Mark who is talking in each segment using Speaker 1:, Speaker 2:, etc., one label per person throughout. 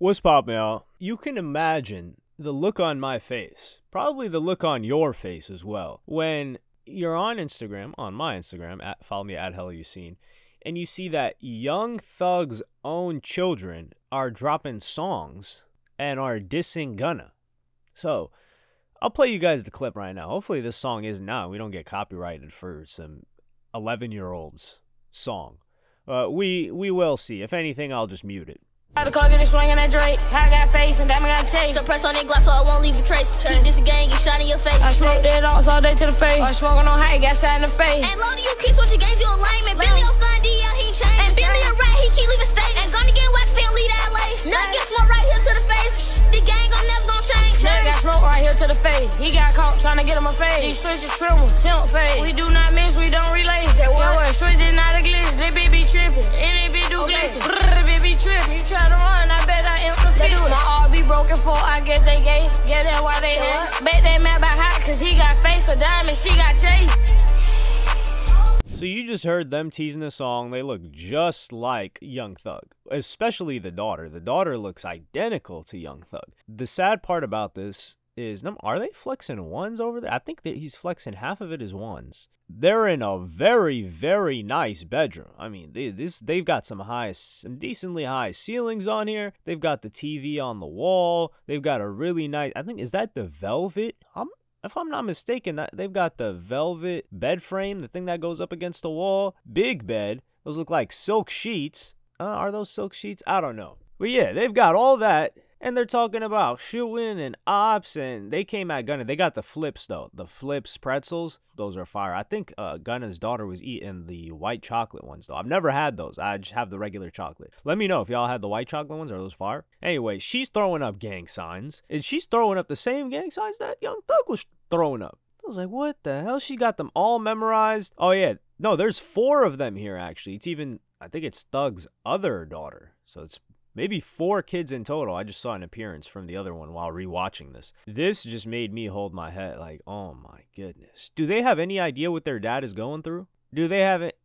Speaker 1: What's poppin', y'all? You can imagine the look on my face, probably the look on your face as well, when you're on Instagram, on my Instagram, follow me at HellaYouSeen, and you see that Young Thug's own children are dropping songs and are dissing Gunna. So, I'll play you guys the clip right now. Hopefully this song isn't out. We don't get copyrighted for some 11-year-old's song. We will see. If anything, I'll just mute it.
Speaker 2: The car getting swinging that Drake. I got face and damn, I got chase.
Speaker 3: Suppress on that glass so I won't leave a trace. Keep this gang, get shot in your face.
Speaker 2: I smoke dead dogs all day to the face. I smoking on high, got shot in the face.
Speaker 3: And load you keep switching gangs, you a lame. And Billy your son, DL, he changed. And Billy a rat, he keep leaving state. And gonna get whack, can't leave that LA. Nut get smoke right here to the face. The gang gon' never gon' change.
Speaker 2: Nut got smoke right here to the face. He got caught trying to get him a face. These streets is tremble, temp fade. We do not miss, we don't relate. Yo, what? Streets is not a glitch. They be tripping. And they be do glitching. They be tripping. You try to run, I bet I am the field. My all be broken for, I guess they gay. Yeah, that's why they hate. Bet they mad by hot, cause he got face of diamond, she got chase.
Speaker 1: So you just heard them teasing the song. They look just like Young Thug, especially the daughter. The daughter looks identical to Young Thug. The sad part about this is, are they flexing ones over there? I think that he's flexing half of it as ones. They're in a very, very nice bedroom. I mean, they've got some decently high ceilings on here. They've got the TV on the wall. They've got a really nice, I think, is that the velvet? If I'm not mistaken, that they've got the velvet bed frame, the thing that goes up against the wall. Big bed. Those look like silk sheets. Are those silk sheets? I don't know. But yeah, they've got all that. And they're talking about shooting and ops, and they came at Gunna. They got the flips, though. The flips pretzels, those are fire. I think Gunna's daughter was eating the white chocolate ones, though. I've never had those. I just have the regular chocolate. Let me know if y'all had the white chocolate ones. Are those fire? Anyway, she's throwing up gang signs, and she's throwing up the same gang signs that Young Thug was throwing up. I was like, what the hell? She got them all memorized. Oh, yeah. No, there's 4 of them here, actually. It's even, I think it's Thug's other daughter. So it's maybe 4 kids in total. I just saw an appearance from the other one while rewatching this. This just made me hold my head like, oh my goodness. Do they have any idea what their dad is going through? Do they have it?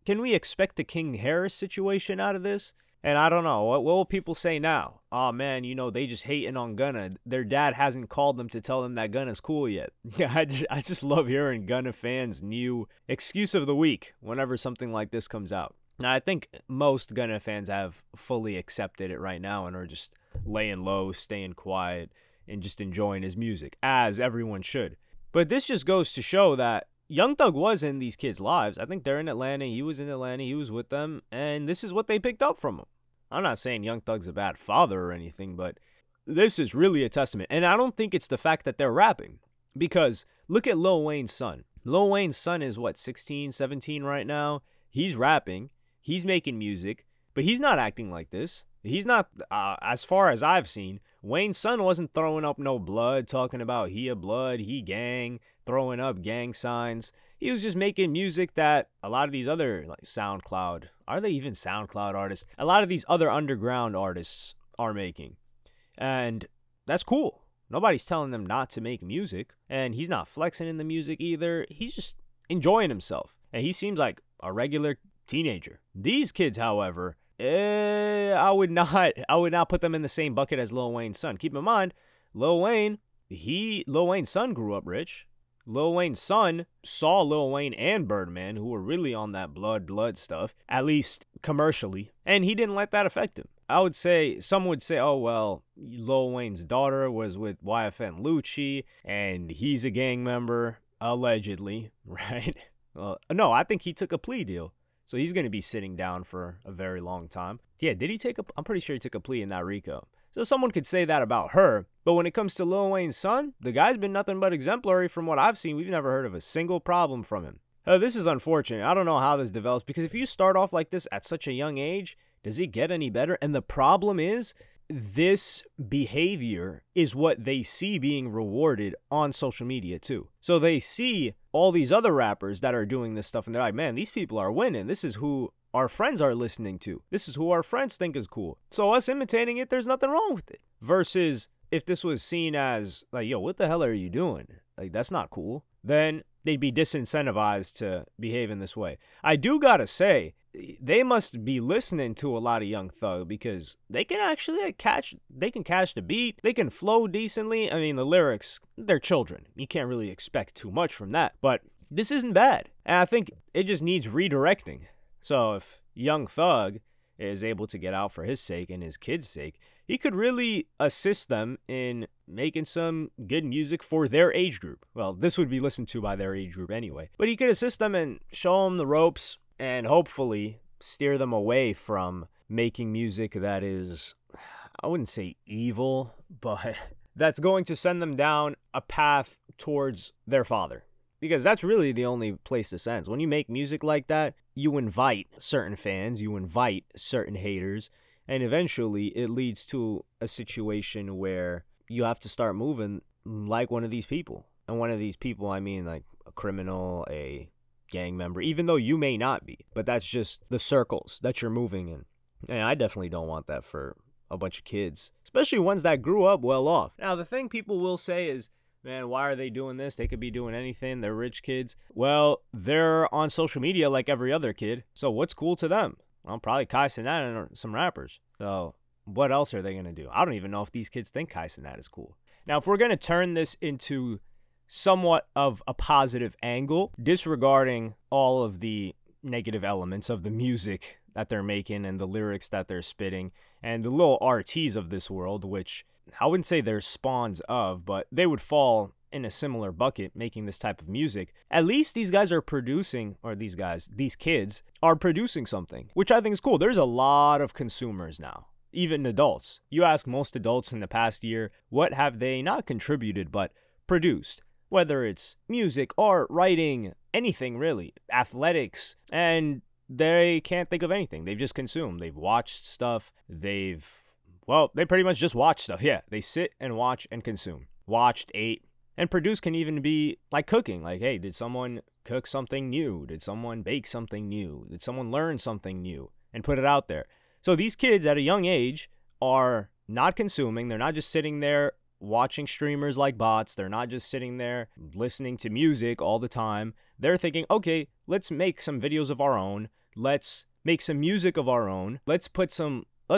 Speaker 1: Can we expect the King Harris situation out of this? And I don't know. What will people say now? Oh man, they just hating on Gunna. Their dad hasn't called them to tell them that Gunna's cool yet. Yeah, I just love hearing Gunna fans' new excuse of the week whenever something like this comes out. Now, I think most Gunna fans have fully accepted it right now and are just laying low, staying quiet, and just enjoying his music, as everyone should. But this just goes to show that Young Thug was in these kids' lives. I think they're in Atlanta. He was in Atlanta. He was with them. And this is what they picked up from him. I'm not saying Young Thug's a bad father or anything, but this is really a testament. And I don't think it's the fact that they're rapping. Because look at Lil Wayne's son. Lil Wayne's son is, 16, 17 right now? He's rapping. He's making music, but he's not acting like this. He's not, as far as I've seen, Wayne's son wasn't throwing up no blood, talking about he a blood, he gang, throwing up gang signs. He was just making music that a lot of these other, like SoundCloud, are they even SoundCloud artists? A lot of these other underground artists are making. And that's cool. Nobody's telling them not to make music. And he's not flexing in the music either. He's just enjoying himself. And he seems like a regular teenager. These kids, however, I would not put them in the same bucket as Lil Wayne's son. Keep in mind, Lil Wayne's son grew up rich. Lil Wayne's son saw Lil Wayne and Birdman, who were really on that blood stuff, at least commercially, and he didn't let that affect him. Some would say, oh, well, Lil Wayne's daughter was with YFN Lucci, and he's a gang member, allegedly, right? No, I think he took a plea deal. So he's going to be sitting down for a very long time. Yeah, I'm pretty sure he took a plea in that RICO. So someone could say that about her. But when it comes to Lil Wayne's son, the guy's been nothing but exemplary from what I've seen. We've never heard of a single problem from him. This is unfortunate. I don't know how this develops. Because if you start off like this at such a young age, does it get any better? And the problem is, this behavior is what they see being rewarded on social media too. So they see all these other rappers that are doing this stuff and they're like, man, these people are winning. This is who our friends are listening to. This is who our friends think is cool. So us imitating it, there's nothing wrong with it. Versus if this was seen as like, yo, what the hell are you doing? Like, that's not cool. Then they'd be disincentivized to behave in this way. I do gotta say, they must be listening to a lot of Young Thug, because they can actually catch the beat, they can flow decently. I mean, the lyrics, they're children. You can't really expect too much from that, but this isn't bad. And I think it just needs redirecting. So if Young Thug is able to get out for his sake and his kids' sake, he could really assist them in making some good music for their age group. Well, this would be listened to by their age group anyway. But he could assist them and show them the ropes and hopefully steer them away from making music that is, I wouldn't say evil, but that's going to send them down a path towards their father. Because that's really the only place this ends. When you make music like that, you invite certain fans, you invite certain haters, and eventually it leads to a situation where you have to start moving like one of these people. And one of these people, I mean like a criminal, a gang member, even though you may not be. But that's just the circles that you're moving in. And I definitely don't want that for a bunch of kids, especially ones that grew up well off. Now, the thing people will say is, man, why are they doing this? They could be doing anything. They're rich kids. Well, they're on social media like every other kid. So what's cool to them? Well, probably Kai Cenat and some rappers. So what else are they going to do? I don't even know if these kids think Kai Cenat is cool. Now, if we're going to turn this into somewhat of a positive angle, disregarding all of the negative elements of the music that they're making and the lyrics that they're spitting and the little RTs of this world, which I wouldn't say they're spawns of, but they would fall in a similar bucket making this type of music. At least these guys are producing, or these kids are producing something, which I think is cool. There's a lot of consumers now, even adults. You ask most adults in the past year, what have they not contributed but produced? Whether it's music, art, writing, anything really, athletics, and they can't think of anything. They've just consumed. They've watched stuff. They pretty much just watch stuff. Yeah, they sit and watch and consume. Watched, ate, and produce can even be like cooking. Like, hey, did someone cook something new? Did someone bake something new? Did someone learn something new and put it out there? So these kids at a young age are not consuming. They're not just sitting there watching streamers like bots. They're not just sitting there listening to music all the time. They're thinking, okay, let's make some videos of our own. Let's make some music of our own. Let's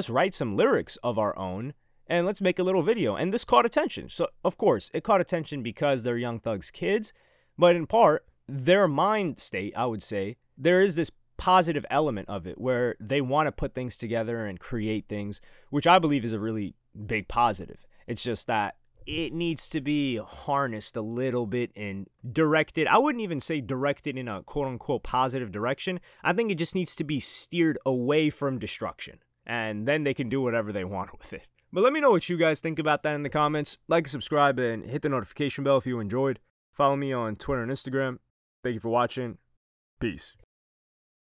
Speaker 1: write some lyrics of our own, and let's make a little video. And this caught attention. So, of course, it caught attention because they're Young Thug's kids, but in part, their mind state, I would say, there is this positive element of it where they want to put things together and create things, which I believe is a really big positive. It's just that it needs to be harnessed a little bit and directed. I wouldn't even say directed in a quote-unquote positive direction. I think it just needs to be steered away from destruction. And then they can do whatever they want with it. But let me know what you guys think about that in the comments. Like, subscribe, and hit the notification bell if you enjoyed. Follow me on Twitter and Instagram. Thank you for watching. Peace.